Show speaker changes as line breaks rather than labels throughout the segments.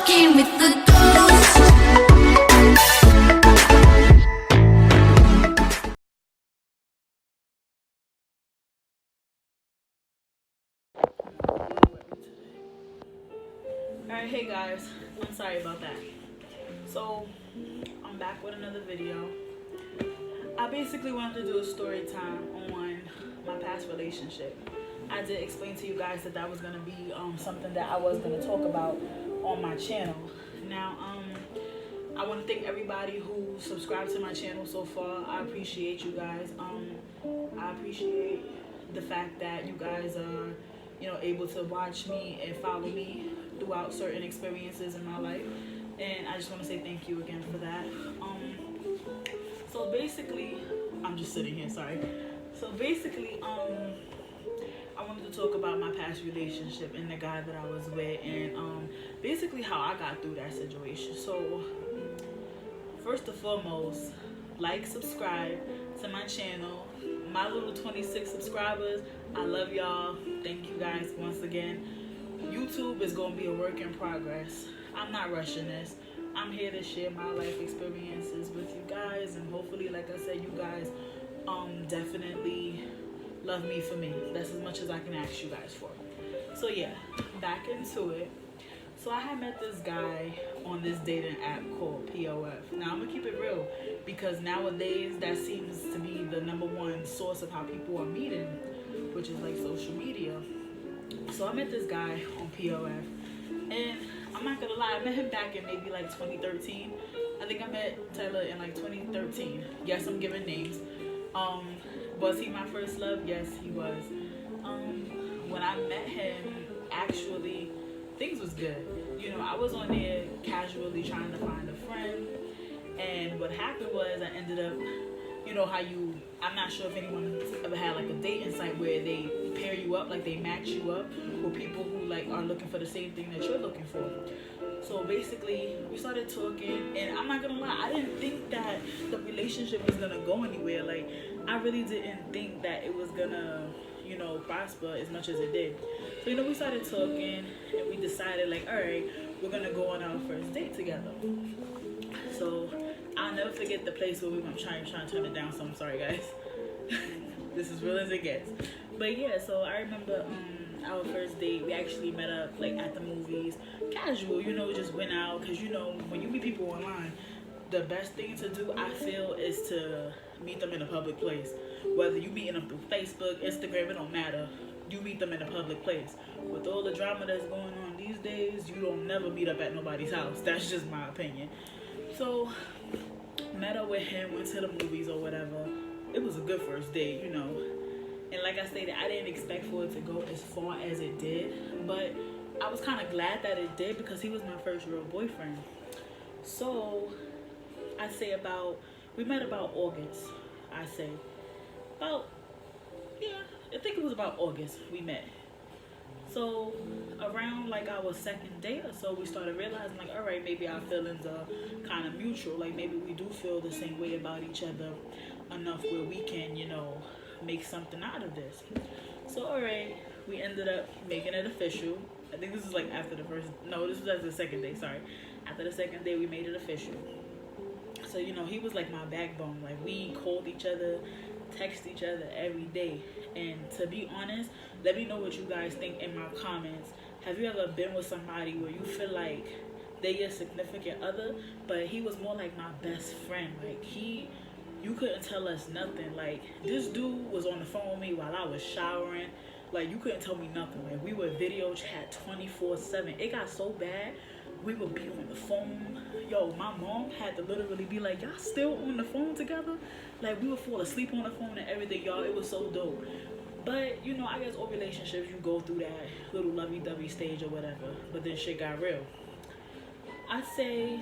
walking with the ghost.
Alright, hey guys, I'm sorry about that. So, I'm back with another video. I basically wanted to do a story time on my past relationship. I did explain to you guys that that was going to be something that I was going to talk about on my channel. Now, I want to thank everybody who subscribed to my channel so far. I appreciate you guys. I appreciate the fact that you guys are, able to watch me and follow me throughout certain experiences in my life. And I just want to say thank you again for that. So basically, I'm just sitting here, sorry. So basically, I wanted to talk about my past relationship and the guy that I was with, and basically how I got through that situation. So first and foremost, like, subscribe to my channel. My little 26 subscribers, I love y'all. Thank you guys once again. YouTube is going to be a work in progress. I'm not rushing this. I'm here to share my life experiences with you guys, and hopefully, like I said, you guys definitely love me for me. That's as much as I can ask you guys for. So yeah, back into it. So I had met this guy on this dating app called POF. Now I'm gonna keep it real, because nowadays that seems to be the #1 source of how people are meeting, which is like social media. So I met this guy on POF, and I'm not gonna lie, I met him back in maybe like 2013. I think I met Taylor in like 2013. Yes, I'm giving names. Was he my first love? Yes, he was. When I met him, actually, things was good. I was on there casually trying to find a friend, and what happened was I ended up, I'm not sure if anyone ever had like a dating site where they pair you up, like they match you up with people who like are looking for the same thing that you're looking for. So basically, we started talking, and I'm not gonna lie, I didn't think that the relationship was gonna go anywhere. Like, I really didn't think that it was gonna, prosper as much as it did. So, we started talking, and we decided, like, all right, we're gonna go on our first date together. So, I'll never forget the place where we went. I'm trying to turn it down, so I'm sorry, guys. This is real as it gets. But yeah, so I remember our first date, we actually met up like at the movies, casual, just went out, because when you meet people online, the best thing to do, I feel, is to meet them in a public place. Whether you meeting them through Facebook, Instagram, it don't matter. You meet them in a public place. With all the drama that's going on these days, you don't never meet up at nobody's house. That's just my opinion. So met up with him, went to the movies or whatever. It was a good first date, And like I stated, I didn't expect for it to go as far as it did, but I was kind of glad that it did, because he was my first real boyfriend. So I say we met about August. I think it was about August we met. So around like our second date or so, we started realizing, like, all right, maybe our feelings are kind of mutual. Like, maybe we do feel the same way about each other enough where we can, make something out of this. So, all right, we ended up making it official. I think this was like after this was after the second day, sorry. After the second day, we made it official. So, he was like my backbone. Like, we called each other, text each other every day. And to be honest, let me know what you guys think in my comments. Have you ever been with somebody where you feel like they're your significant other, but he was more like my best friend? Like, you couldn't tell us nothing. Like, this dude was on the phone with me while I was showering. Like, you couldn't tell me nothing. Like, we would video chat 24/7. It got so bad, we would be on the phone. Yo, my mom had to literally be like, y'all still on the phone together? Like, we would fall asleep on the phone and everything, y'all. It was so dope. But, I guess all relationships, you go through that little lovey-dovey stage or whatever. But then shit got real. I'd say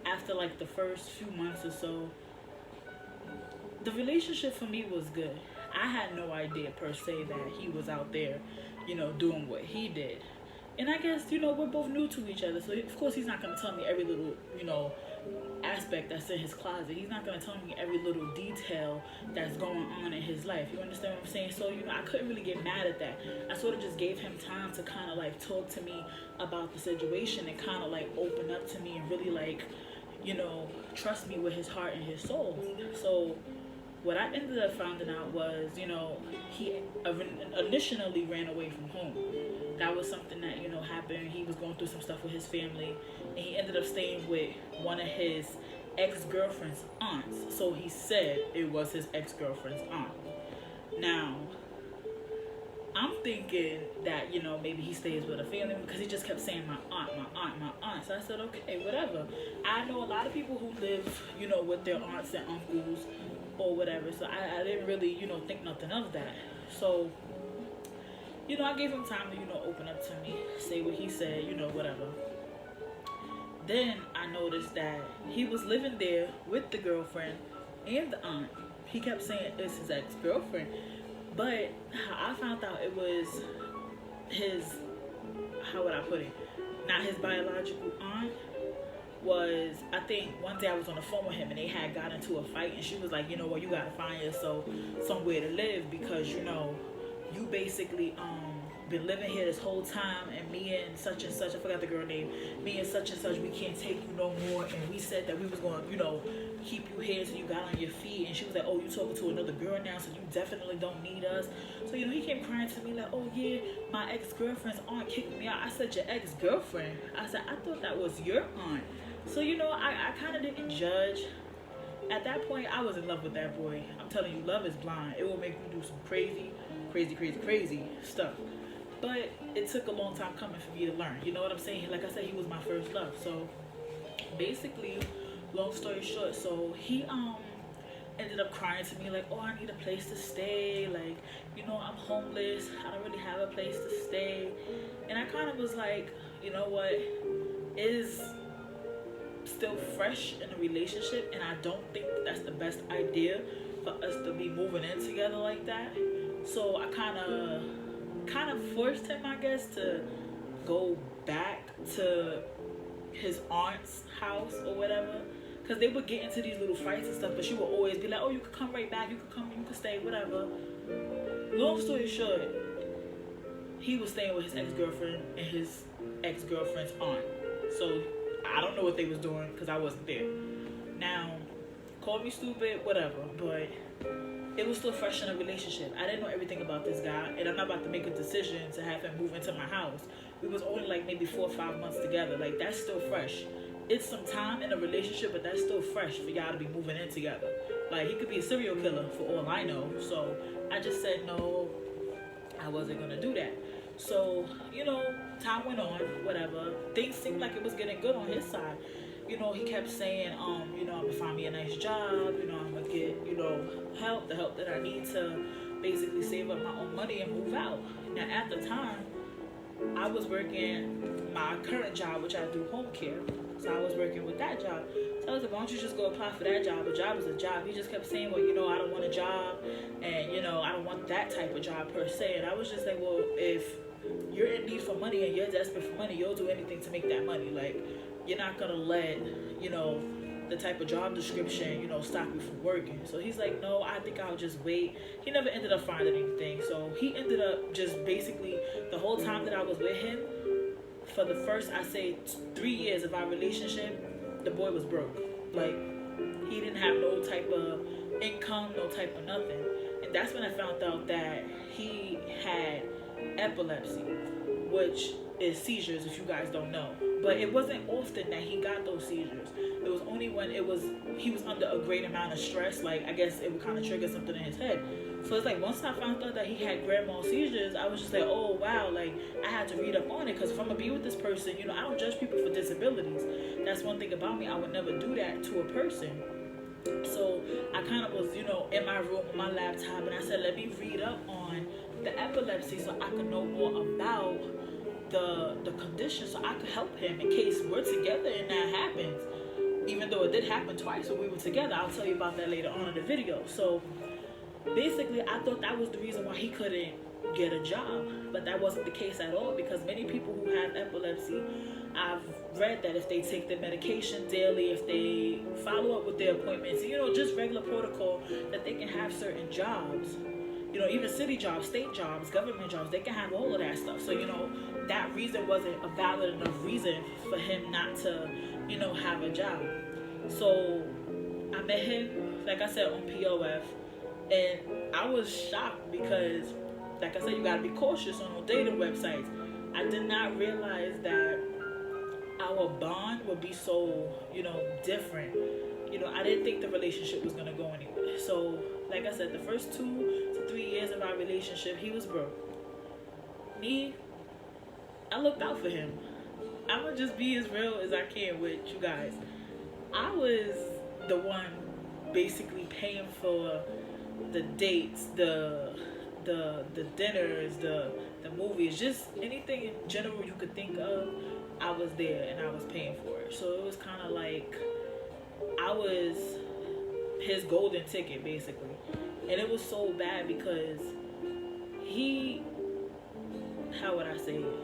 after, like, the first few months or so, the relationship for me was good. I had no idea, per se, that he was out there, doing what he did. And I guess, you know, we're both new to each other. So, of course, he's not going to tell me every little, you know, aspect that's in his closet. He's not going to tell me every little detail that's going on in his life. You understand what I'm saying? So, you know, I couldn't really get mad at that. I sort of just gave him time to kind of, like, talk to me about the situation and kind of, like, open up to me and really, like, you know, trust me with his heart and his soul. So, what I ended up finding out was, you know, he initially ran away from home. That was something that, you know, happened. He was going through some stuff with his family, and he ended up staying with one of his ex-girlfriend's aunts. So he said it was his ex-girlfriend's aunt. Now, I'm thinking that, you know, maybe he stays with a family because he just kept saying my aunt, my aunt, my aunt. So I said, okay, whatever. I know a lot of people who live, you know, with their aunts and uncles or whatever. So I didn't really, you know, think nothing of that. So, you know, I gave him time to, you know, open up to me, say what he said, you know, whatever. Then I noticed that he was living there with the girlfriend and the aunt. He kept saying it's his ex-girlfriend. But how I found out it was his, how would I put it, not his biological aunt, was, I think one day I was on the phone with him and they had got into a fight, and she was like, you know what, you gotta find yourself somewhere to live because, you know, you basically been living here this whole time, and me and such, I forgot the girl name, me and such, we can't take you no more, and we said that we was going to, you know, keep you here until you got on your feet. And she was like, oh, you talking to another girl now, so you definitely don't need us. So, you know, he came crying to me like, oh yeah, my ex-girlfriend's aunt kicked me out. I said, your ex-girlfriend? I said, I thought that was your aunt. So, you know, I kind of didn't judge. At that point, I was in love with that boy. I'm telling you, love is blind. It will make you do some crazy stuff. But it took a long time coming for me to learn. You know what I'm saying? Like I said, he was my first love. So basically, long story short, so he ended up crying to me like, oh, I need a place to stay. Like, you know, I'm homeless. I don't really have a place to stay. And I kind of was like, you know what? It is still fresh in a relationship, and I don't think that's the best idea for us to be moving in together like that. So I kind of forced him, I guess, to go back to his aunt's house or whatever, because they would get into these little fights and stuff, but she would always be like, oh, you could come right back, you could stay, whatever. Long story short, he was staying with his ex-girlfriend and his ex-girlfriend's aunt. So I don't know what they was doing because I wasn't there. Now, call me stupid, whatever, but it was still fresh in a relationship. I didn't know everything about this guy, and I'm not about to make a decision to have him move into my house. We was only like maybe 4 or 5 months together. Like, that's still fresh. It's some time in a relationship, but that's still fresh for y'all to be moving in together. Like, he could be a serial killer for all I know. So I just said no, I wasn't gonna do that. So, you know, time went on, whatever. Things seemed like it was getting good on his side. You know, he kept saying, you know, I'm gonna find me a nice job, you know, I'm gonna get, you know, the help that I need to basically save up my own money and move out. Now, at the time, I was working my current job, which I do home care. So I was working with that job. So I was like, why don't you just go apply for that job? A job is a job. He just kept saying, well, you know, I don't want a job, and, you know, I don't want that type of job per se. And I was just like, well, if you're in need for money and you're desperate for money, you'll do anything to make that money. Like, you're not gonna let, you know, the type of job description, you know, stop you from working. So he's like, no, I think I'll just wait. He never ended up finding anything. So he ended up just basically, the whole time that I was with him, for the first, I say 3 years of our relationship, the boy was broke. Like, he didn't have no type of income, no type of nothing. And that's when I found out that he had epilepsy, which is seizures, if you guys don't know. But it wasn't often that he got those seizures. It was only when he was under a great amount of stress. Like, I guess it would kind of trigger something in his head. So it's like, once I found out that he had grand mal seizures, I was just like, oh wow, like, I had to read up on it, because if I'm gonna be with this person, you know, I don't judge people for disabilities. That's one thing about me. I would never do that to a person. So I kind of was, you know, in my room on my laptop, and I said, let me read up on the epilepsy so I could know more about the condition, so I could help him in case we're together and that happens. Even though it did happen twice when we were together. I'll tell you about that later on in the video. So basically, I thought that was the reason why he couldn't get a job. But that wasn't the case at all, because many people who have epilepsy, I've read that if they take their medication daily, if they follow up with their appointments, just regular protocol, that they can have certain jobs. Even city jobs, state jobs, government jobs, they can have all of that stuff. So, that reason wasn't a valid enough reason for him not to, have a job. So I met him, like I said, on POF, and I was shocked because, like I said, you gotta be cautious on dating websites. I did not realize that our bond would be so, different. I didn't think the relationship was gonna go anywhere. So, like I said, the first 2 to 3 years of our relationship, he was broke. Me, I looked out for him. I'm gonna just be as real as I can with you guys. I was the one basically paying for the dates, the dinners, the movies, just anything in general you could think of. I was there and I was paying for it. So it was kind of like I was his golden ticket, basically. And it was so bad because he, how would I say it?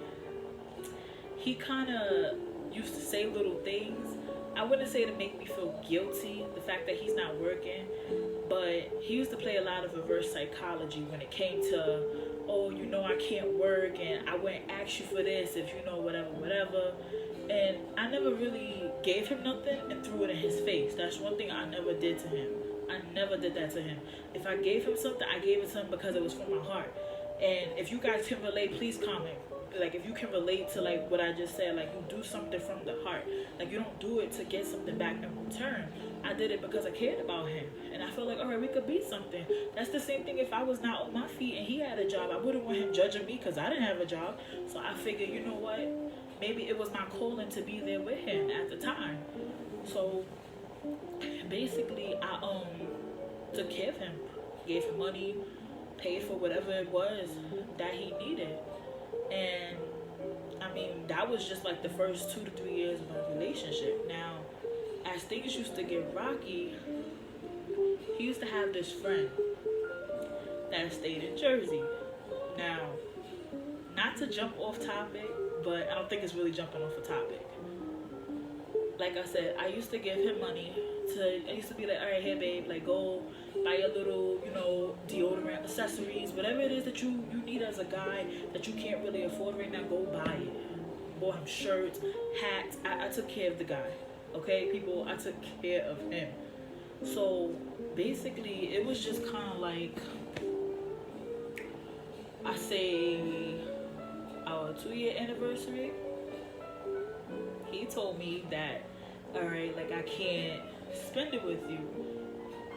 He kind of used to say little things. I wouldn't say to make me feel guilty, the fact that he's not working, but he used to play a lot of reverse psychology when it came to, oh, I can't work, and I wouldn't ask you for this if whatever. And I never really gave him nothing and threw it in his face. That's one thing I never did to him. I never did that to him. If I gave him something, I gave it to him because it was from my heart. And if you guys can relate, please comment. Like, if you can relate to, like, what I just said, like, you do something from the heart. Like, you don't do it to get something back in return. I did it because I cared about him. And I felt like, all right, we could be something. That's the same thing if I was not on my feet and he had a job. I wouldn't want him judging me because I didn't have a job. So I figured, you know what? Maybe it was my calling to be there with him at the time. So, basically, I took care of him. Gave him money, paid for whatever it was that he needed. And I mean, that was just like the first 2 to 3 years of our relationship. Now, as things used to get rocky, he used to have this friend that stayed in Jersey. Now, not to jump off topic, but I don't think it's really jumping off a topic. Like I said, I used to give him money I used to be like, all right, here, babe, like, go buy a little, deodorant, accessories, whatever it is that you need as a guy that you can't really afford right now, go buy it. Bought him shirts, hats. I took care of the guy. Okay, people, I took care of him. So, basically, it was just kind of like, I say, our 2-year anniversary. He told me that, all right, like, I can't spend it with you.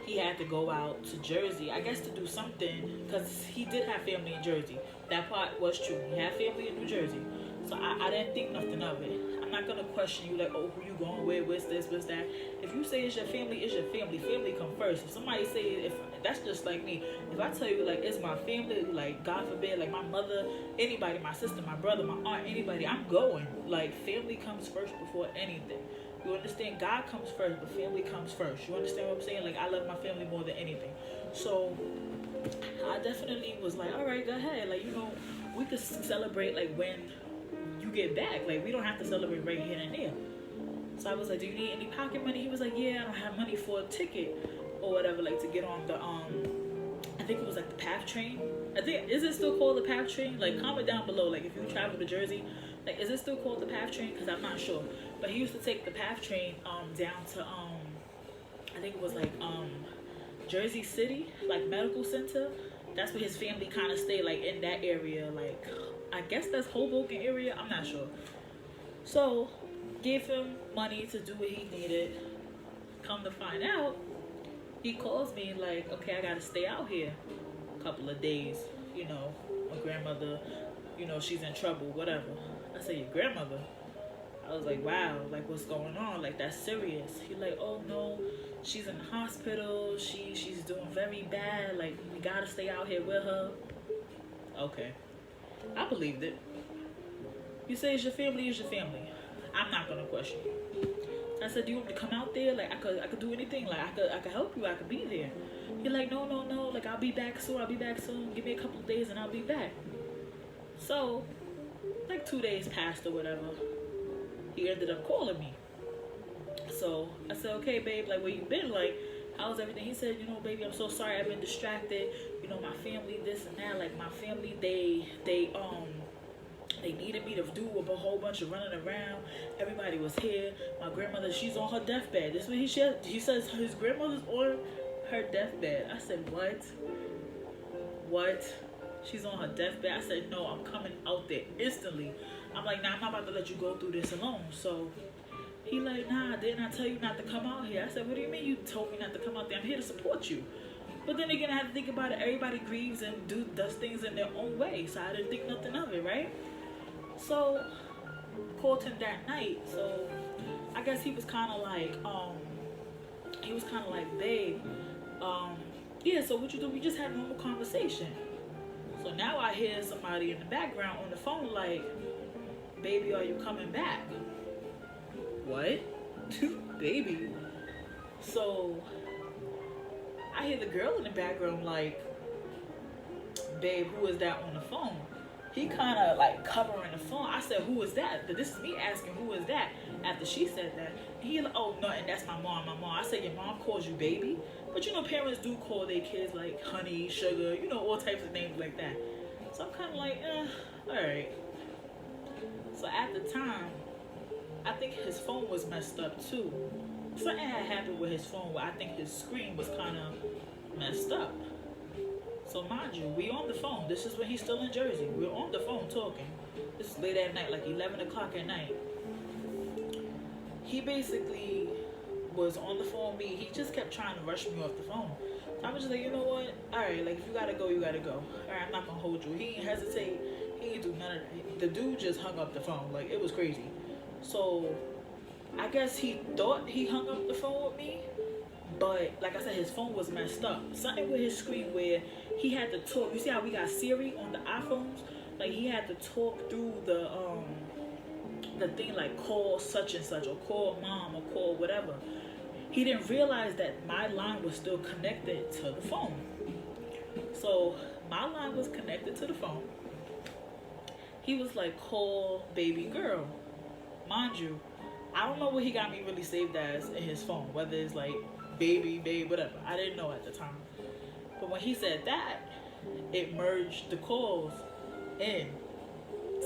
He had to go out to Jersey, I guess, to do something, because he did have family in Jersey. That part was true. He had family in New Jersey. So I didn't think nothing of it. I'm not going to question you like, oh, who you going with, what's this, what's that. If you say it's your family, it's your family. Family come first. If somebody say, that's just like me. If I tell you, like, it's my family, like, God forbid, like, my mother, anybody, my sister, my brother, my aunt, anybody, I'm going. Like, family comes first before anything. You understand? God comes first, but family comes first. You understand what I'm saying? Like, I love my family more than anything. So, I definitely was like, all right, go ahead. Like, we could celebrate, like, when you get back. Like, we don't have to celebrate right here and there. So I was like, do you need any pocket money? He was like, yeah, I don't have money for a ticket or whatever, like, to get on the, I think it was, like, the PATH train. Is it still called the PATH train? Like, comment down below, like, if you travel to Jersey, like, is it still called the PATH train? Because I'm not sure. But he used to take the PATH train down to I think it was like Jersey City, like medical center. That's where his family kind of stayed, like in that area. Like, I guess that's Hoboken area. I'm not sure. So gave him money to do what he needed. Come to find out, he calls me like, okay, I gotta stay out here a couple of days. My grandmother, she's in trouble, whatever. I said, your grandmother? I was like, wow, like, what's going on? Like, that's serious. He like, oh, no, she's in the hospital. She's doing very bad. Like, we gotta stay out here with her. Okay. I believed it. You say it's your family, it's your family. I'm not gonna question you. I said, do you want me to come out there? Like, I could do anything. Like, I could help you. I could be there. He like, no, no, no, like I'll be back soon, I'll be back soon. Give me a couple of days and I'll be back. So, like 2 days passed or whatever. He ended up calling me. So I said, okay, babe, like where you been? Like, how's everything? He said, you know, baby, I'm so sorry, I've been distracted. You know, my family, this and that. Like my family, they needed me to do a whole bunch of running around. Everybody was here. My grandmother, she's on her deathbed. This is what he said. He says his grandmother's on her deathbed. I said, what? What? She's on her deathbed. I said, no, I'm coming out there instantly. I'm like, nah, I'm not about to let you go through this alone. So he like, nah, didn't I tell you not to come out here? I said, what do you mean you told me not to come out there? I'm here to support you. But then again, I had to think about it. Everybody grieves and does things in their own way. So I didn't think nothing of it, right? So called him that night. So I guess he was kind of like, babe, yeah, so what you do? We just had a normal conversation. So now I hear somebody in the background on the phone like, baby, are you coming back? What? Baby. So I hear the girl in the background like, babe, who is that on the phone? He kind of like covering the phone. I said, who is that? This is me asking, who is that? After she said that, he like, oh, no, and that's my mom. I said, your mom calls you baby? But you know, parents do call their kids like honey, sugar, you know, all types of names like that. So I'm kind of like, all right. So at the time, I think his phone was messed up too. Something had happened with his phone where I think his screen was kind of messed up. So mind you, we on the phone. This is when he's still in Jersey. We're on the phone talking. This is late at night, like 11 o'clock at night. He basically was on the phone with me. He just kept trying to rush me off the phone. So I was just like, you know what? All right, like if you gotta go, you gotta go. All right, I'm not gonna hold you. He didn't hesitate. He didn't do none of that. The dude just hung up the phone. Like it was crazy. So I guess he thought he hung up the phone with me. But like I said, his phone was messed up. Something with his screen where he had to talk. You see how we got Siri on the iPhones? Like he had to talk through the thing like call such and such or call mom or call whatever. He didn't realize that my line was still connected to the phone. So my line was connected to the phone. He was like, call baby girl. Mind you, I don't know what he got me really saved as in his phone, whether it's like baby, babe, whatever. I didn't know at the time. But when he said that, it merged the calls in.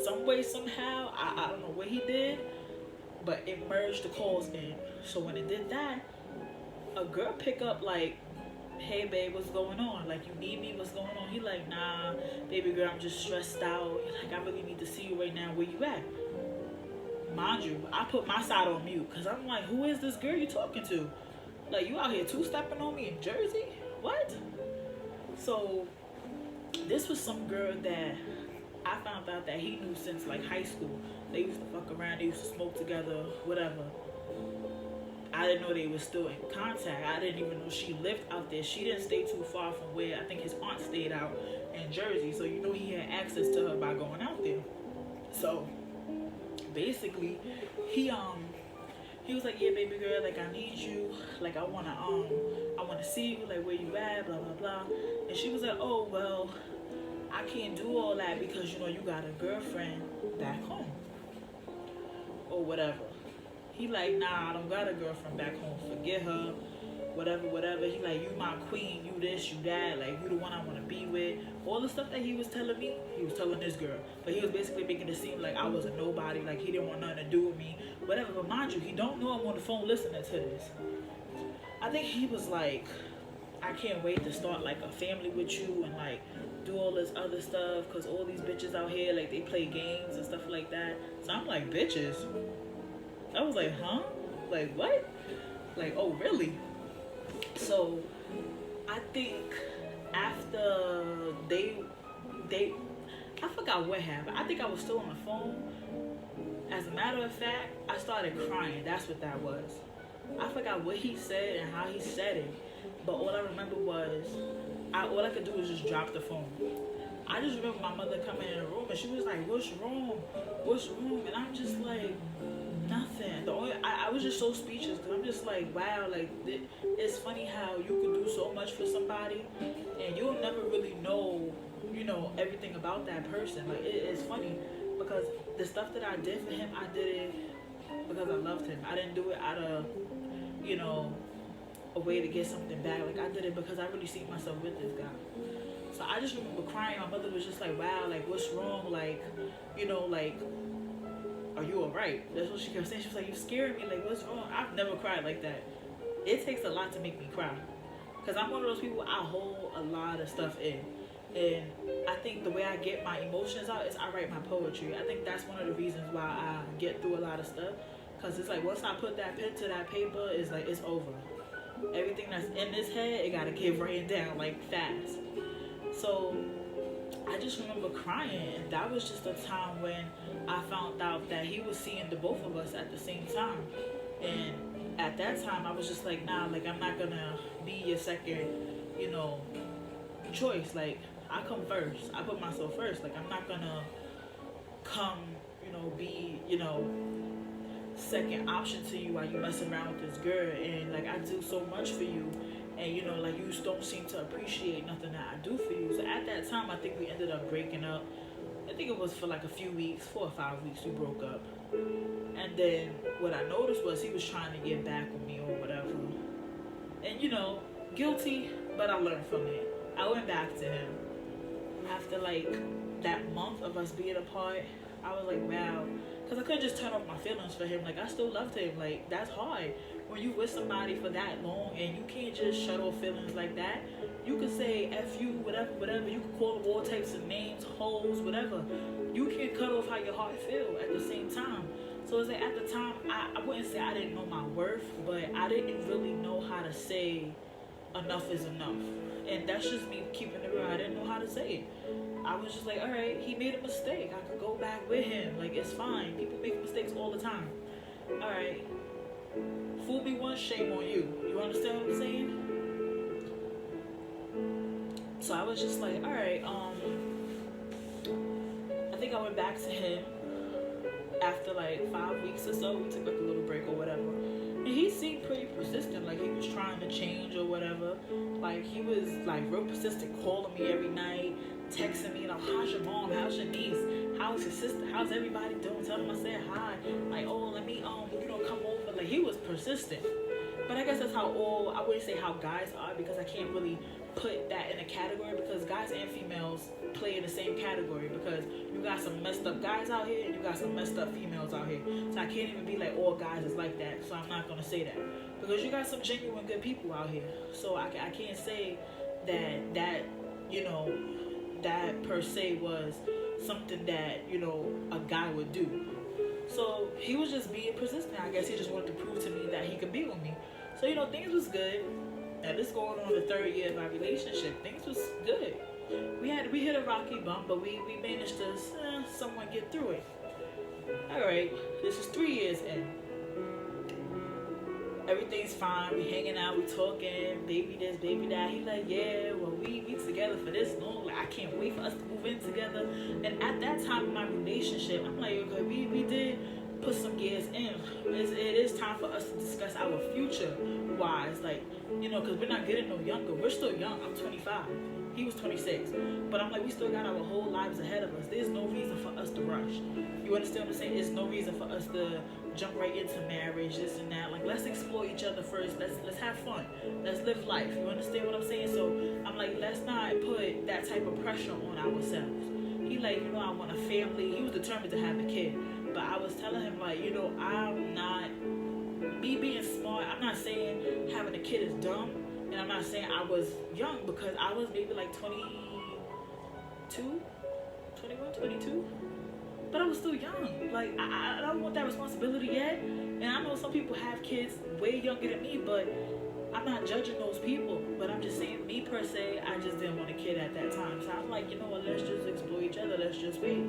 Some way, somehow, I don't know what he did, but it merged the calls in. So when it did that, a girl pick up like, hey babe, what's going on? Like, you need me? What's going on? He like, nah, baby girl, I'm just stressed out. He like, I really need to see you right now. Where you at? Mind you, I put my side on mute because I'm like, who is this girl you talking to? Like, you out here two-stepping on me in Jersey? What? So this was some girl that I found out that he knew since like high school. They used to fuck around, they used to smoke together, whatever. I didn't know they were still in contact. I didn't even know she lived out there. She didn't stay too far from where I think his aunt stayed out in Jersey. So you know he had access to her by going out there. So basically, he was like, yeah, baby girl, like I need you, like I wanna see you, like where you at, blah blah blah. And she was like, oh well, I can't do all that because you know you got a girlfriend back home or whatever. He like, nah, I don't got a girlfriend back home, forget her, whatever. He like, you my queen, you this, you that, like you the one I want to be with. All the stuff that he was telling me, he was telling this girl. But he was basically making it seem like I was a nobody, like he didn't want nothing to do with me, whatever. But mind you, he don't know I'm on the phone listening to this. I think he was like, I can't wait to start like a family with you and like do all this other stuff because all these bitches out here, like they play games and stuff like that. So I'm like, bitches? I was like, huh? Like what? Like, oh really? So I think after they I forgot what happened. I think I was still on the phone. As a matter of fact, I started crying. That's what that was. I forgot what he said and how he said it. But all I remember was all I could do was just drop the phone. I just remember my mother coming in the room and she was like, "What's wrong? What's wrong?" And I'm just like, nothing. I was just so speechless because I'm just like, wow, like it's funny how you can do so much for somebody and you'll never really know, everything about that person. Like it's funny because the stuff that I did for him, I did it because I loved him. I didn't do it out of, a way to get something back. Like I did it because I really see myself with this guy. So I just remember crying. My mother was just like, wow, like what's wrong? Like, like, are you alright? That's what she kept saying. She was like, you scared me. Like, what's wrong? I've never cried like that. It takes a lot to make me cry. Because I'm one of those people, I hold a lot of stuff in. And I think the way I get my emotions out is I write my poetry. I think that's one of the reasons why I get through a lot of stuff. Because it's like, once I put that pen to that paper, it's like, it's over. Everything that's in this head, it got to get written down, like, fast. So I just remember crying, and that was just a time when I found out that he was seeing the both of us at the same time. And at that time, I was just like, nah, like I'm not gonna be your second, choice. Like I come first. I put myself first. Like I'm not gonna come, be, second option to you while you messing around with this girl. And like I do so much for you. And like you don't seem to appreciate nothing that I do for you. So at that time, I think we ended up breaking up. I think it was for like a few weeks, 4 or 5 weeks, we broke up. And then what I noticed was he was trying to get back with me or whatever. And guilty, but I learned from it. I went back to him. After like that month of us being apart, I was like, wow. Because I couldn't just turn off my feelings for him. Like I still loved him. Like that's hard. When you with somebody for that long and you can't just shut off feelings like that, you can say F you, whatever. You can call them all types of names, hoes, whatever. You can't cut off how your heart feel at the same time. So it's like at the time, I wouldn't say I didn't know my worth, but I didn't really know how to say enough is enough. And that's just me keeping it real. I didn't know how to say it. I was just like, all right, he made a mistake. I could go back with him. Like, it's fine. People make mistakes all the time. All right. Fool me once, shame on you. You understand what I'm saying? So I was just like, all right, I think I went back to him after like 5 weeks or so. We took like a little break or whatever. And he seemed pretty persistent, like he was trying to change or whatever. Like he was like real persistent, calling me every night, texting me, how's your mom, how's your niece, how's your sister, how's everybody doing? Tell them I said hi. Like, oh, let me come over. Like he was persistent. But I guess that's how I wouldn't say how guys are, because I can't really put that in a category, because guys and females play in the same category, because you got some messed up guys out here and you got some messed up females out here. So I can't even be like all guys is like that. So I'm not going to say that, because you got some genuine good people out here. So I can't say that that per se was something that a guy would do. So he was just being persistent. I guess he just wanted to prove to me that he could be with me. So things was good. Now this going on the 3rd year of our relationship. Things was good. We hit a rocky bump, but we managed to somewhat get through it. All right, this is 3 years in. Everything's fine. We hanging out, we talking, baby this, baby that. He like, yeah, well we together for this long. Like I can't wait for us to move in together. And at that time in my relationship, I'm like, okay, we did put some gears in. It is time for us to discuss our future wise, like, because we're not getting no younger. We're still young. I'm 25. He was 26. But I'm like, we still got our whole lives ahead of us. There's no reason for us to rush. You understand what I'm saying? There's no reason for us to jump right into marriage, this and that. Like, let's explore each other first. Let's have fun. Let's live life. You understand what I'm saying? So I'm like, let's not put that type of pressure on ourselves. He like, I want a family. He was determined to have a kid. But I was telling him, like, I'm not, me being smart, I'm not saying having a kid is dumb. And I'm not saying I was young, because I was maybe like 22, 21, 22. But I was still young. Like, I don't want that responsibility yet. And I know some people have kids way younger than me, but I'm not judging those people. But I'm just saying, me per se, I just didn't want a kid at that time. So I'm like, let's just explore each other. Let's just wait.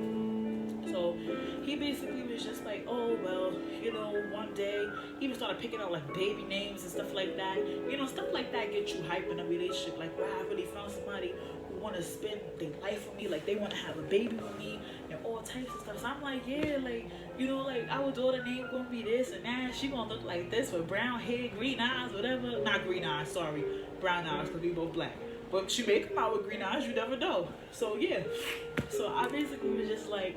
So he basically was just like, oh, well, one day he even started picking out like baby names and stuff like that. Stuff like that gets you hype in a relationship. Like, wow, I really found somebody who want to spend their life with me, like they want to have a baby with me and all types of stuff. So I'm like, yeah, like, you know, like our daughter name gonna be this and that. She gonna look like this with brown hair, green eyes, whatever. Not green eyes, sorry, brown eyes, because we both black. But she may come out with green eyes, you never know. So yeah, so I basically was just like,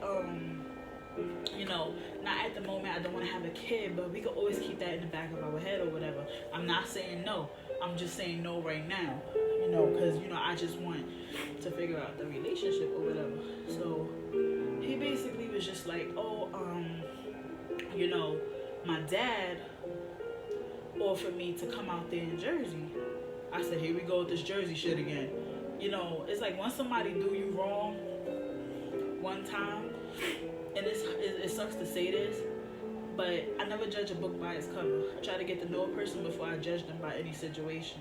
you know, not at the moment I don't want to have a kid, but we can always keep that in the back of our head or whatever. I'm not saying no, I'm just saying no right now, you know, because, you know, I just want to figure out the relationship or whatever. So he basically was just like, oh, you know, my dad offered me to come out there in Jersey. I said, here we go with this Jersey shit again. You know, it's like once somebody do you wrong one time, and it sucks to say this, but I never judge a book by its cover. I try to get to know a person before I judge them by any situation.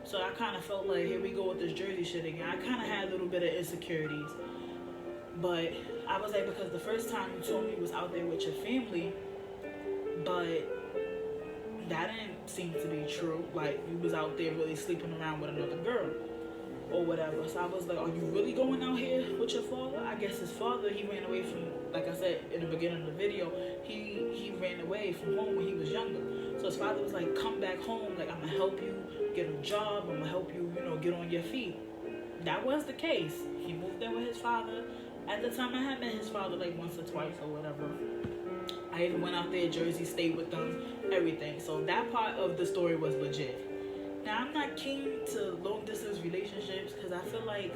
So I kind of felt like, here we go with this Jersey shit again. I kind of had a little bit of insecurities. But I was like, because the first time you told me you was out there with your family, but that didn't seem to be true. Like, you was out there really sleeping around with another girl or whatever. So I was like, are you really going out here with your father? I guess his father, he ran away from, like I said in the beginning of the video, he ran away from home when he was younger. So his father was like, come back home, like, I'm gonna help you get a job, I'm gonna help you, you know, get on your feet. That was the case. He moved there with his father. At the time, I had met his father like once or twice or whatever. I even went out there, Jersey, stayed with them, everything. So that part of the story was legit. Now, I'm not keen to long distance relationships because I feel like,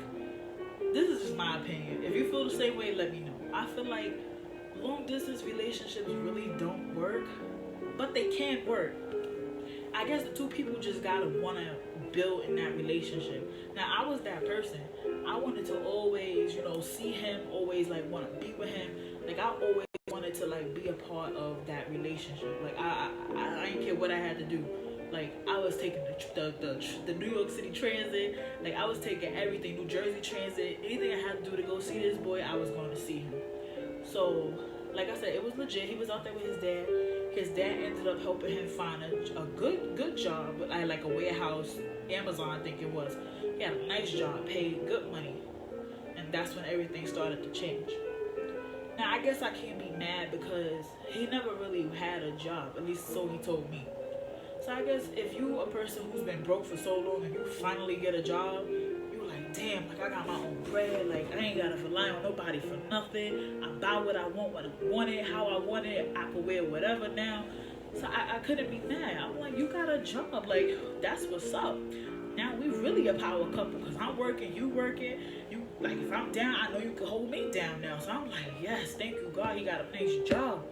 this is just my opinion. If you feel the same way, let me know. I feel like long distance relationships really don't work, but they can work. I guess the two people just gotta wanna build in that relationship. Now, I was that person. I wanted to always, you know, see him, always like wanna be with him. Like, I always wanted to like be a part of that relationship. Like, I didn't care what I had to do. Like, I was taking the New York City Transit. Like, I was taking everything, New Jersey Transit. Anything I had to do to go see this boy, I was going to see him. So, like I said, it was legit. He was out there with his dad. His dad ended up helping him find a good job. Like a warehouse, Amazon, I think it was. He had a nice job, paid good money. And that's when everything started to change. Now, I guess I can't be mad because he never really had a job. At least so he told me. So I guess if you a person who's been broke for so long and you finally get a job, you're like, damn, like I got my own bread, like I ain't gotta rely on nobody for nothing. I buy what I want, when I want it, how I want it. I can wear whatever now. So I couldn't be mad. I'm like, you got a job, like that's what's up. Now we really a power couple because I'm working, you working. You like if I'm down, I know you can hold me down now. So I'm like, yes, thank you God, he got a nice job.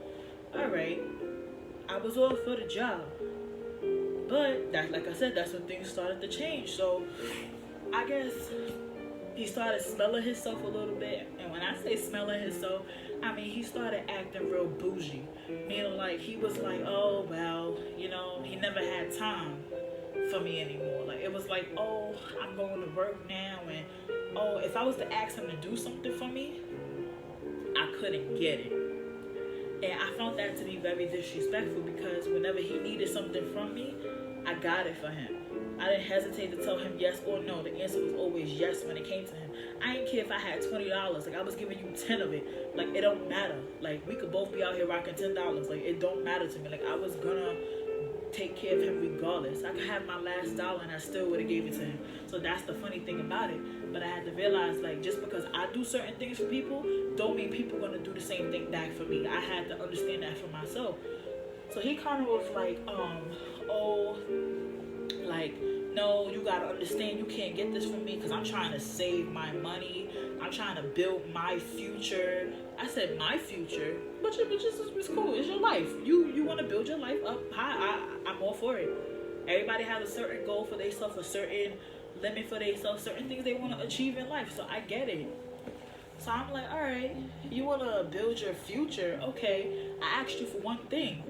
All right, I was all for the job. But that, like I said, that's when things started to change. So I guess he started smelling himself a little bit. And when I say smelling himself, I mean he started acting real bougie. Meaning like he was like, oh well, you know, he never had time for me anymore. Like it was like, oh, I'm going to work now, and oh, if I was to ask him to do something for me, I couldn't get it. And I found that to be very disrespectful because whenever he needed something from me, I got it for him. I didn't hesitate to tell him yes or no. The answer was always yes when it came to him. I didn't care if I had $20. Like, I was giving you 10 of it. Like, it don't matter. Like, we could both be out here rocking $10. Like, it don't matter to me. Like, I was gonna take care of him regardless. I could have my last dollar and I still would have gave it to him. So that's the funny thing about it. But I had to realize, like, just because I do certain things for people, don't mean people gonna do the same thing back for me. I had to understand that for myself. So he kind of was like, oh, like, no, you gotta understand you can't get this from me because I'm trying to save my money. I'm trying to build my future. I said my future, but it's cool. It's your life. You want to build your life up. I'm all for it. Everybody has a certain goal for themselves, a certain limit for themselves, certain things they want to achieve in life. So I get it. So I'm like, all right, you want to build your future. Okay, I asked you for one thing.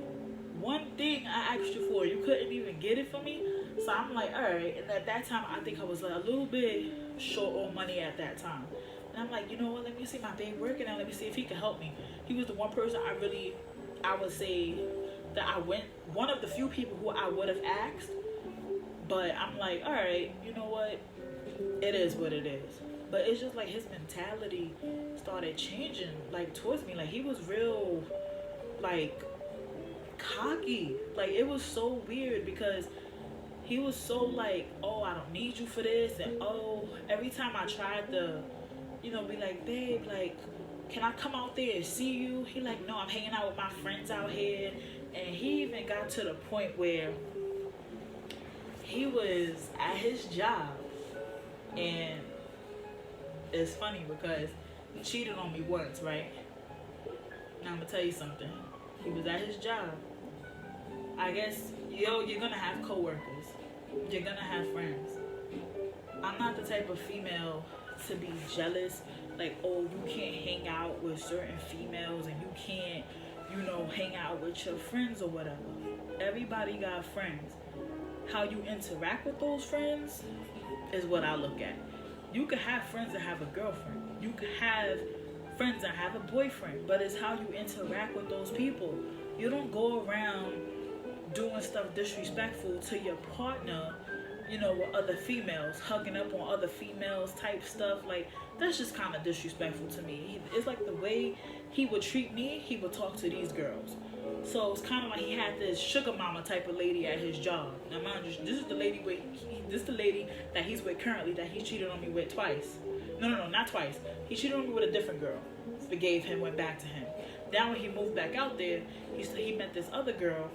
One thing I asked you for. You couldn't even get it for me. So I'm like, all right. And at that time, I think I was like a little bit short on money at that time. And I'm like, you know what? Let me see my babe working out. Let me see if he can help me. He was the one person I would say that one of the few people who I would have asked. But I'm like, all right, you know what? It is what it is. But it's just like his mentality started changing, like towards me. Like he was real, like cocky. Like it was so weird because he was so like, oh, I don't need you for this, and oh, every time I tried to, be like, babe, like, can I come out there and see you? He like, no, I'm hanging out with my friends out here, and he even got to the point where he was at his job, and it's funny because he cheated on me once, right? Now I'm gonna tell you something. He was at his job. I guess, you're gonna have coworkers. You're gonna have friends. I'm not the type of female to be jealous. Like, oh, you can't hang out with certain females and you can't, hang out with your friends or whatever. Everybody got friends. How you interact with those friends is what I look at. You could have friends that have a girlfriend. You could have friends that have a boyfriend. But it's how you interact with those people. You don't go around doing stuff disrespectful to your partner, with other females, hugging up on other females type stuff. Like, that's just kind of disrespectful to me. It's like the way he would treat me, he would talk to these girls. So it's kind of like he had this sugar mama type of lady at his job. Now mind you, this is the lady that he's with currently, that he cheated on me with twice. No, not twice. He cheated on me with a different girl. Forgave him, went back to him. Now when he moved back out there, he met this other girl.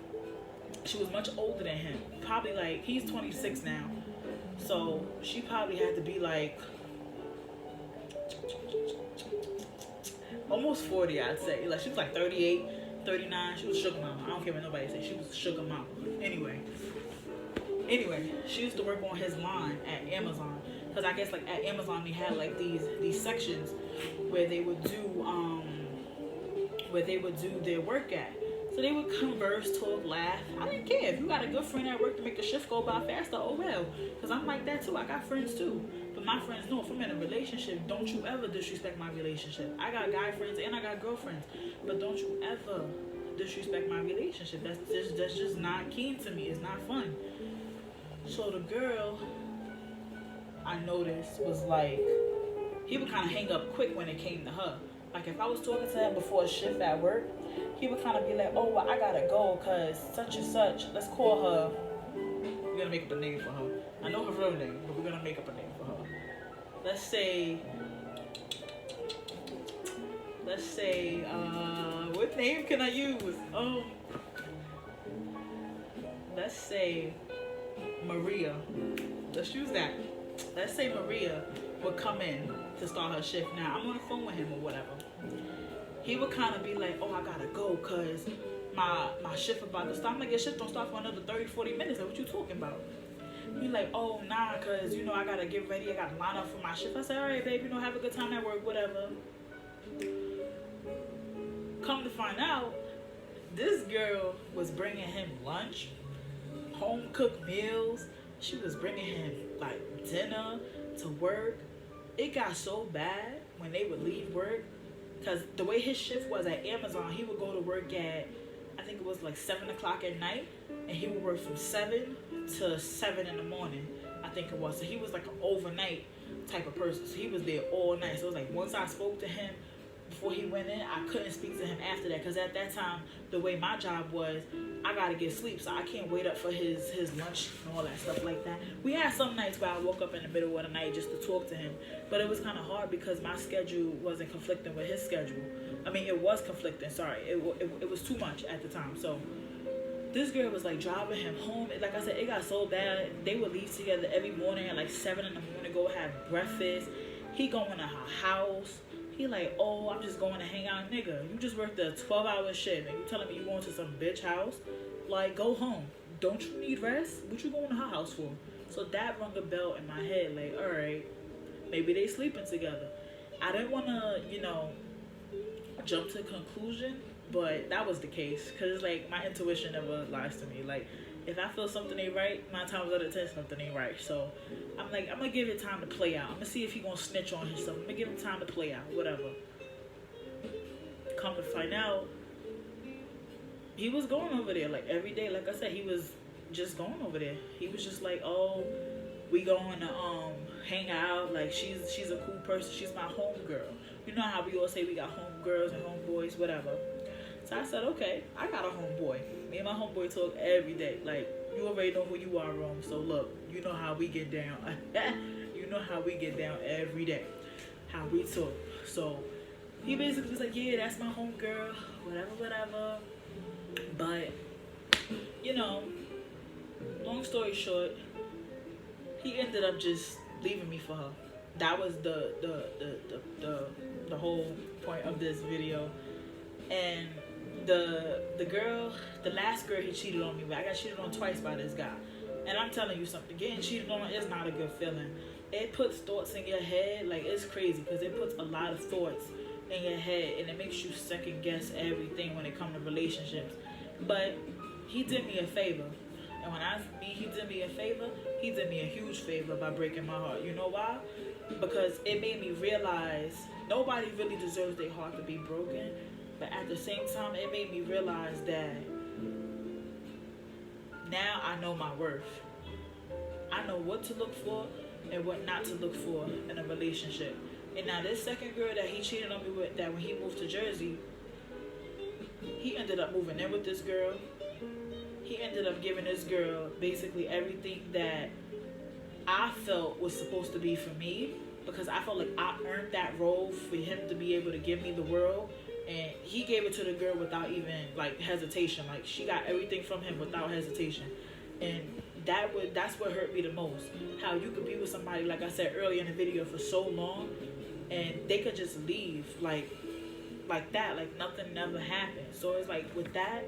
She was much older than him. Probably like, he's 26 now. So she probably had to be like almost 40, I'd say. Like she was like 38, 39. She was sugar mama. I don't care what nobody say. She was sugar mama. Anyway, she used to work on his line at Amazon. Because I guess like at Amazon they had like these sections where they would do their work at. So they would converse, talk, laugh. I didn't care. If you got a good friend at work to make the shift go by faster, oh well. Because I'm like that too. I got friends too. But my friends know if I'm in a relationship, don't you ever disrespect my relationship. I got guy friends and I got girlfriends. But don't you ever disrespect my relationship. That's just not keen to me. It's not fun. So the girl, I noticed, was like, he would kind of hang up quick when it came to her. Like if I was talking to him before a shift at work, he would kind of be like, oh, well, I gotta go because such and such. Let's call her. We're gonna make up a name for her. I know her real name, but we're gonna make up a name for her. Let's say, what name can I use? Let's say Maria. Let's use that. Let's say Maria would come in to start her shift. Now, I'm on the phone with him or whatever. He would kind of be like, oh, I gotta go because my shift about to start. I'm like, your shift don't start for another 30, 40 minutes. Like, what you talking about? He like, oh, nah, because, I gotta get ready. I gotta line up for my shift. I said, all right, babe, have a good time at work, whatever. Come to find out, this girl was bringing him lunch, home-cooked meals. She was bringing him, like, dinner to work. It got so bad when they would leave work. Because the way his shift was at Amazon, he would go to work at, I think it was like 7 o'clock at night. And he would work from 7 to 7 in the morning, I think it was. So he was like an overnight type of person. So he was there all night. So it was like once I spoke to him before he went in, I couldn't speak to him after that. Because at that time, the way my job was, I got to get sleep. So I can't wait up for his lunch and all that stuff like that. We had some nights where I woke up in the middle of the night just to talk to him. But it was kind of hard because my schedule wasn't conflicting with his schedule. I mean, it was conflicting. Sorry. It was too much at the time. So this girl was like driving him home. Like I said, it got so bad. They would leave together every morning at like 7 in the morning, go have breakfast. He going to her house. He like, oh, I'm just going to hang out. Nigga, you just worked a 12-hour shift and you telling me you going to some bitch house? Like, go home. Don't you need rest? What you going to her house for? So that rung a bell in my head. Like, all right, maybe they sleeping together. I didn't want to, jump to a conclusion, but that was the case. Because it's like my intuition never lies to me. Like, if I feel something ain't right, 9 times out of 10 something ain't right. So I'm like, I'm going to give it time to play out. I'm going to see if he going to snitch on himself. I'm going to give him time to play out, whatever. Come to find out, he was going over there like every day. Like I said, he was just going over there. He was just like, oh, We going to hang out. Like she's a cool person. She's my homegirl. You know how we all say we got homegirls and homeboys, whatever. So I said, okay, I got a homeboy. Me and my homeboy talk every day. Like, you already know who you are, Rome. So look, you know how we get down. You know how we get down every day. How we talk. So he basically was like, yeah, that's my homegirl, whatever. But, you know, long story short, he ended up just leaving me for her. That was the whole point of this video. And the girl, the last girl he cheated on me with, I got cheated on twice by this guy. And I'm telling you something, getting cheated on is not a good feeling. It puts thoughts in your head, like it's crazy, because it puts a lot of thoughts in your head, and it makes you second guess everything when it comes to relationships. But he did me a favor. And when I mean he did me a favor, he did me a huge favor by breaking my heart. You know why? Because it made me realize nobody really deserves their heart to be broken. But at the same time, it made me realize that now I know my worth. I know what to look for and what not to look for in a relationship. And now this second girl that he cheated on me with, that when he moved to Jersey, he ended up moving in with this girl. He ended up giving this girl basically everything that I felt was supposed to be for me, because I felt like I earned that role for him to be able to give me the world. And he gave it to the girl without even like hesitation. Like she got everything from him without hesitation. And that's what hurt me the most. How you could be with somebody, like I said earlier in the video, for so long and they could just leave like that, like nothing never happened. So it's like with that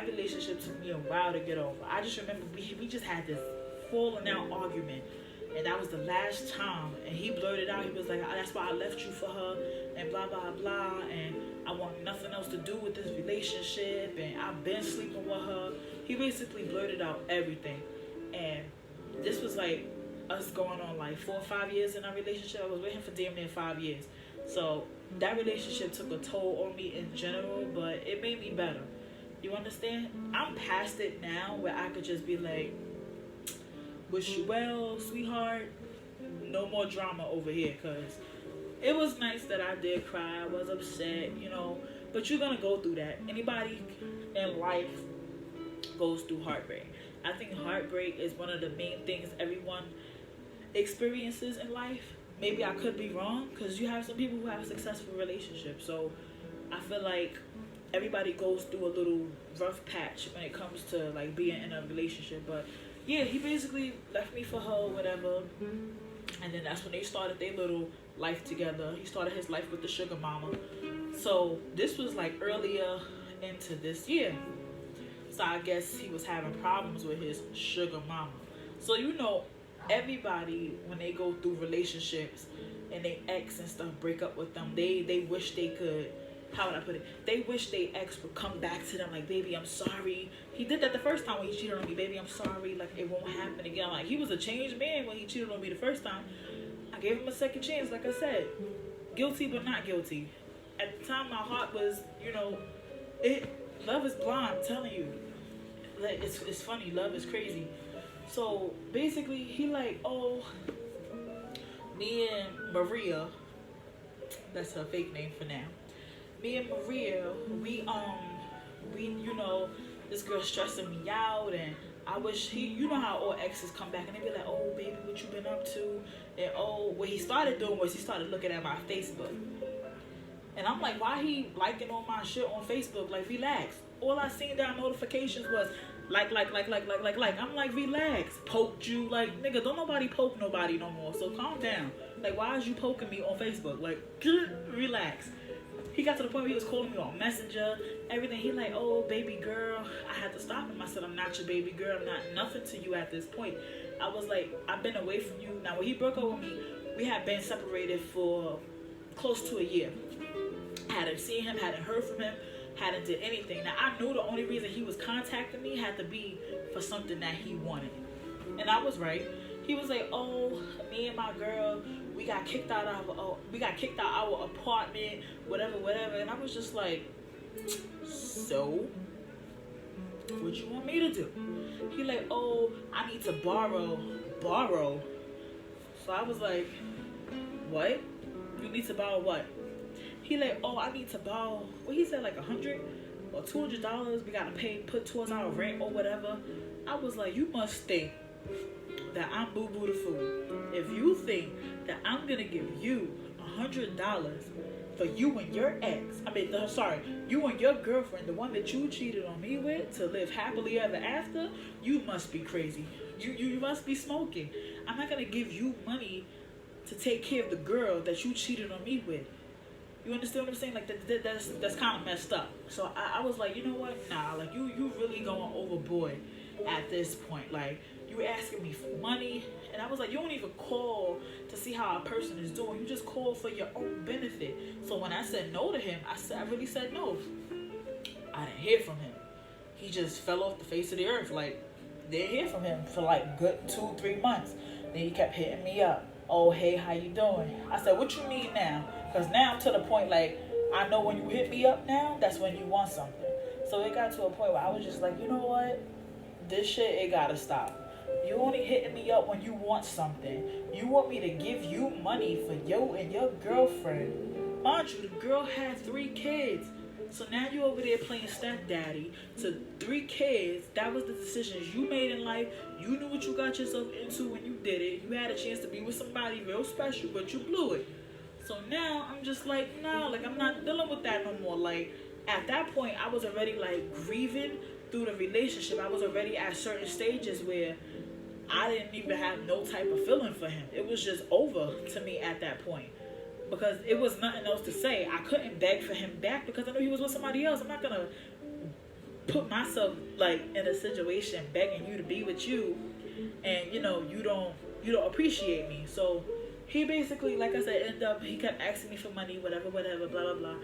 relationship took me a while to get over. I just remember we just had this falling out argument, and that was the last time. And he blurted out, he was like, that's why I left you for her, and blah blah blah, and I want nothing else to do with this relationship, and I've been sleeping with her. He basically blurted out everything. And this was like us going on like 4 or 5 years in our relationship. I was with him for damn near 5 years. So that relationship took a toll on me in general, but it made me better. You understand? I'm past it now, where I could just be like, wish you well, sweetheart. No more drama over here, because it was nice that I did cry. I was upset, you know, but you're going to go through that. Anybody in life goes through heartbreak. I think heartbreak is one of the main things everyone experiences in life. Maybe I could be wrong, because you have some people who have successful relationships. So I feel like everybody goes through a little rough patch when it comes to like being in a relationship. But yeah, he basically left me for her, whatever. And then that's when they started their little life together. He started his life with the sugar mama. So this was like earlier into this year. So I guess he was having problems with his sugar mama. So you know, everybody, when they go through relationships and they ex and stuff break up with them, they wish they could, how would I put it? They wish they ex would come back to them like, baby, I'm sorry. He did that the first time when he cheated on me. Baby, I'm sorry. Like, it won't happen again. Like, he was a changed man when he cheated on me the first time. I gave him a second chance, like I said. Guilty but not guilty. At the time, my heart was, you know, love is blind, I'm telling you. Like, it's funny. Love is crazy. So, basically, he like, oh, me and Maria, that's her fake name for now. Me and Maria, we you know, this girl's stressing me out, and I wish you know how all exes come back and they be like, oh baby, what you been up to? And oh, what he started doing was he started looking at my Facebook. And I'm like, why he liking all my shit on Facebook? Like, relax. All I seen down notifications was like. I'm like, relax. Poked you. Like, nigga, don't nobody poke nobody no more. So calm down. Like, why is you poking me on Facebook? Like, relax. He got to the point where he was calling me on Messenger, everything. He like, oh, baby girl. I had to stop him. I said, I'm not your baby girl. I'm not nothing to you at this point. I was like, I've been away from you. Now, when he broke up with me, we had been separated for close to a year. Hadn't seen him, hadn't heard from him, hadn't did anything. Now, I knew the only reason he was contacting me had to be for something that he wanted. And I was right. He was like, oh, me and my girl, we got kicked out our apartment, whatever. And I was just like, so what you want me to do? He like, oh, I need to borrow borrow. So I was like, what? You need to borrow what? He like, oh, I need to borrow, what he said, like $100 or $200. We gotta put towards our rent or whatever. I was like, you must think that I'm boo boo the fool. If you think that I'm gonna give you $100 for you and your ex, you and your girlfriend, the one that you cheated on me with, to live happily ever after, you must be crazy. You must be smoking. I'm not gonna give you money to take care of the girl that you cheated on me with. You understand what I'm saying? Like that's kind of messed up. So I was like, you know what? Nah, like you really going overboard at this point. Like, you asking me for money, and I was like, you don't even call to see how a person is doing. You just call for your own benefit. So when I said no to him, I really said no. I didn't hear from him. He just fell off the face of the earth. Like, didn't hear from him for like good 2-3 months. Then he kept hitting me up. Oh, hey, how you doing? I said, what you need now? Because now I'm to the point, like, I know when you hit me up now, that's when you want something. So it got to a point where I was just like, you know what? This shit, it gotta stop. You only hitting me up when you want something. You want me to give you money for you and your girlfriend. Mind you, the girl had 3 kids. So now you over there playing stepdaddy to 3 kids. That was the decisions you made in life. You knew what you got yourself into when you did it. You had a chance to be with somebody real special, but you blew it. So now I'm just like, nah, like, I'm not dealing with that no more. Like, at that point, I was already like grieving through the relationship. I was already at certain stages where I didn't even have no type of feeling for him. It was just over to me at that point. Because it was nothing else to say. I couldn't beg for him back because I knew he was with somebody else. I'm not gonna put myself like in a situation begging you to be with you, and you don't appreciate me. So he basically, like I said, he kept asking me for money, whatever, blah blah blah.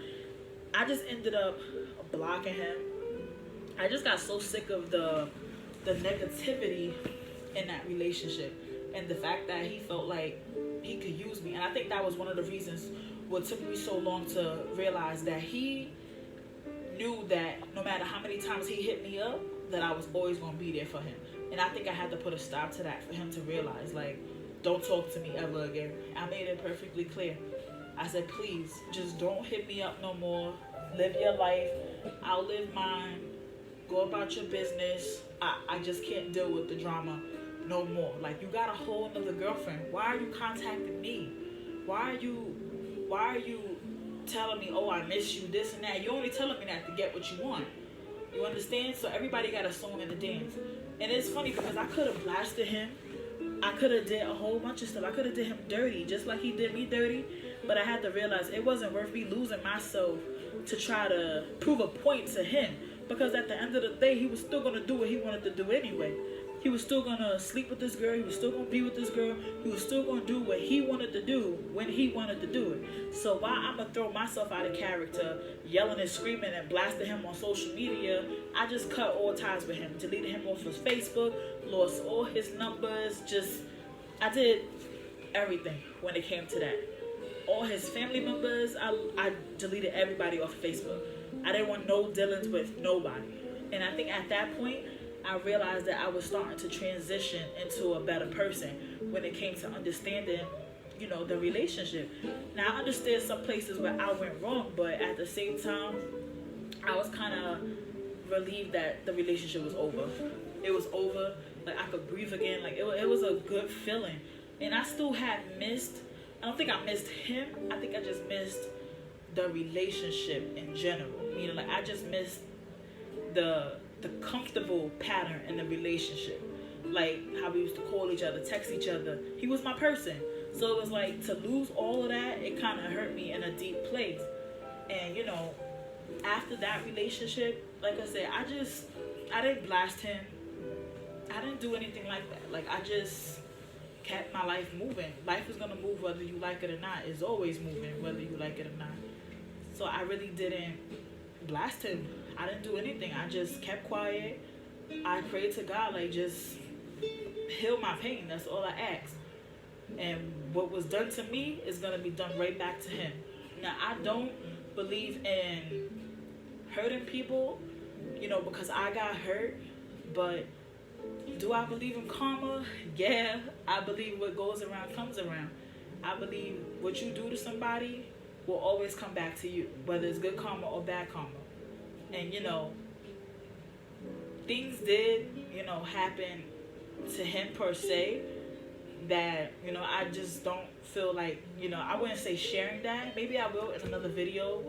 I just ended up blocking him. I just got so sick of the negativity in that relationship, and the fact that he felt like he could use me. And I think that was one of the reasons what took me so long to realize that he knew that no matter how many times he hit me up, that I was always going to be there for him. And I think I had to put a stop to that for him to realize, like, don't talk to me ever again. I made it perfectly clear. I said, please, just don't hit me up no more. Live your life. I'll live mine. Go about your business. I just can't deal with the drama no more. Like, you got a whole other girlfriend. Why are you contacting me? Why are you telling me, oh, I miss you, this and that? You're only telling me that to get what you want. You understand? So everybody got a song and a dance. And it's funny because I could have blasted him. I could have did a whole bunch of stuff. I could have did him dirty just like he did me dirty. But I had to realize it wasn't worth me losing myself to try to prove a point to him. Because at the end of the day, he was still going to do what he wanted to do anyway. He was still going to sleep with this girl. He was still going to be with this girl. He was still going to do what he wanted to do when he wanted to do it. So why I'm going to throw myself out of character, yelling and screaming and blasting him on social media, I just cut all ties with him. Deleted him off his Facebook, lost all his numbers. I did everything when it came to that. All his family members, I deleted everybody off of Facebook. I didn't want no dealings with nobody. And I think at that point, I realized that I was starting to transition into a better person when it came to understanding, the relationship. Now, I understand some places where I went wrong, but at the same time, I was kind of relieved that the relationship was over. It was over. Like, I could breathe again. Like, it was a good feeling. And I still had I don't think I missed him. I think I just missed the relationship in general. Meaning, like, I just missed the comfortable pattern in the relationship. Like, how we used to call each other, text each other. He was my person. So it was like, to lose all of that, it kind of hurt me in a deep place. And, after that relationship, like I said, I didn't blast him. I didn't do anything like that. Like, I just kept my life moving. Life is going to move whether you like it or not. It's always moving whether you like it or not. So I really didn't blast him. I didn't do anything. I just kept quiet. I prayed to God, like, just heal my pain. That's all I asked. And what was done to me is going to be done right back to him. Now, I don't believe in hurting people, because I got hurt. But Do I believe in karma? Yeah, I believe what goes around comes around. I believe what you do to somebody will always come back to you, whether it's good karma or bad karma. And things did, happen to him per se that, I just don't feel like, I wouldn't say sharing that. Maybe I will in another video.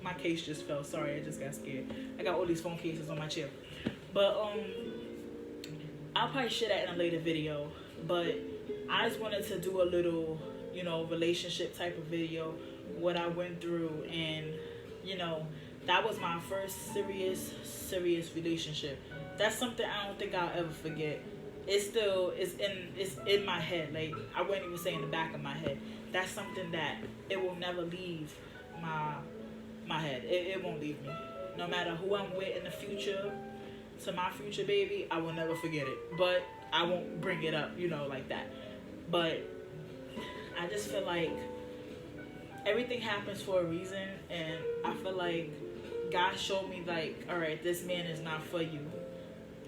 My case just fell. Sorry, I just got scared. I got all these phone cases on my chair. But I'll probably share that in a later video. But I just wanted to do a little, relationship type of video, what I went through, and that was my first serious relationship. That's something I don't think I'll ever forget. It's in my head. Like, I wouldn't even say in the back of my head. That's something that it will never leave my head. It won't leave me. No matter who I'm with in the future, to my future baby, I will never forget it. But I won't bring it up, like that. But I just feel like everything happens for a reason, and I feel like God showed me, like, all right, this man is not for you.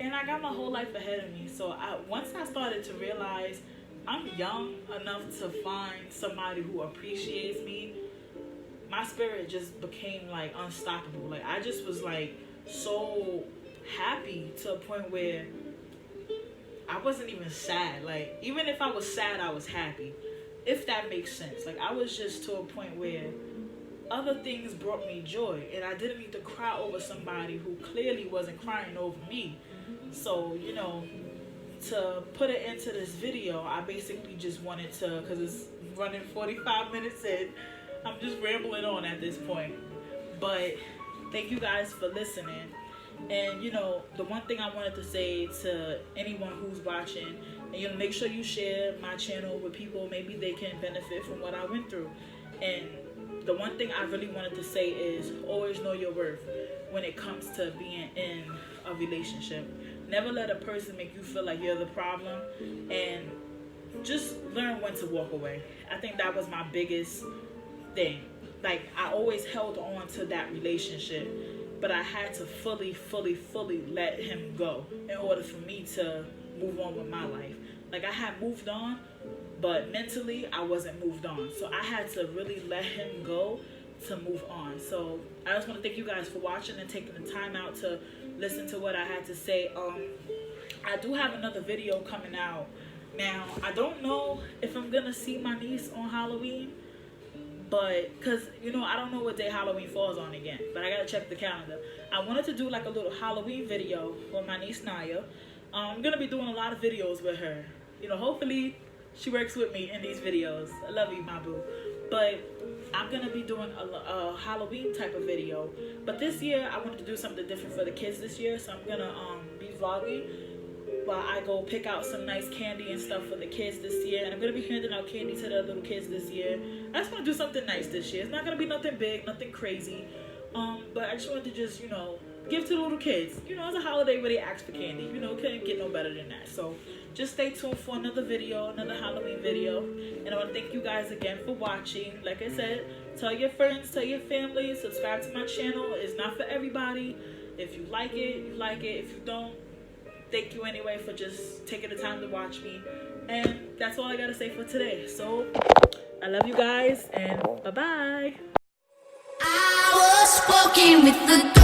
And I got my whole life ahead of me. So once I started to realize I'm young enough to find somebody who appreciates me, my spirit just became like unstoppable. Like, I just was like so happy to a point where I wasn't even sad. Like, even if I was sad, I was happy, if that makes sense. Like, I was just to a point where other things brought me joy, and I didn't need to cry over somebody who clearly wasn't crying over me. So, to put it into this video, I basically just wanted to, because it's running 45 minutes in, I'm just rambling on at this point. But thank you guys for listening. And, the one thing I wanted to say to anyone who's watching, and, make sure you share my channel with people. Maybe they can benefit from what I went through. And the one thing I really wanted to say is always know your worth when it comes to being in a relationship. Never let a person make you feel like you're the problem, and just learn when to walk away. I think that was my biggest thing. Like, I always held on to that relationship, but I had to fully let him go in order for me to move on with my life. Like, I had moved on, but mentally I wasn't moved on. So I had to really let him go to move on. So I just want to thank you guys for watching and taking the time out to listen to what I had to say. I do have another video coming out. Now, I don't know if I'm gonna see my niece on Halloween, but because I don't know what day Halloween falls on again, but I gotta check the calendar. I wanted to do like a little Halloween video with my niece Naya. I'm gonna be doing a lot of videos with her. Hopefully she works with me in these videos. I love you, my boo. But I'm gonna be doing a Halloween type of video. But this year I wanted to do something different for the kids this year, so I'm gonna be vlogging while I go pick out some nice candy and stuff for the kids this year. And I'm gonna be handing out candy to the little kids this year. I just want to do something nice this year. It's not gonna be nothing big, nothing crazy. But I just wanted to just give to the little kids. It's a holiday where they ask for candy. Couldn't get no better than that. So just stay tuned for another video, another Halloween video. And I want to thank you guys again for watching. Like I said, tell your friends, tell your family, subscribe to my channel. It's not for everybody. If you like it, you like it. If you don't, thank you anyway for just taking the time to watch me. And that's all I got to say for today. So I love you guys, and bye-bye.
I was walking with the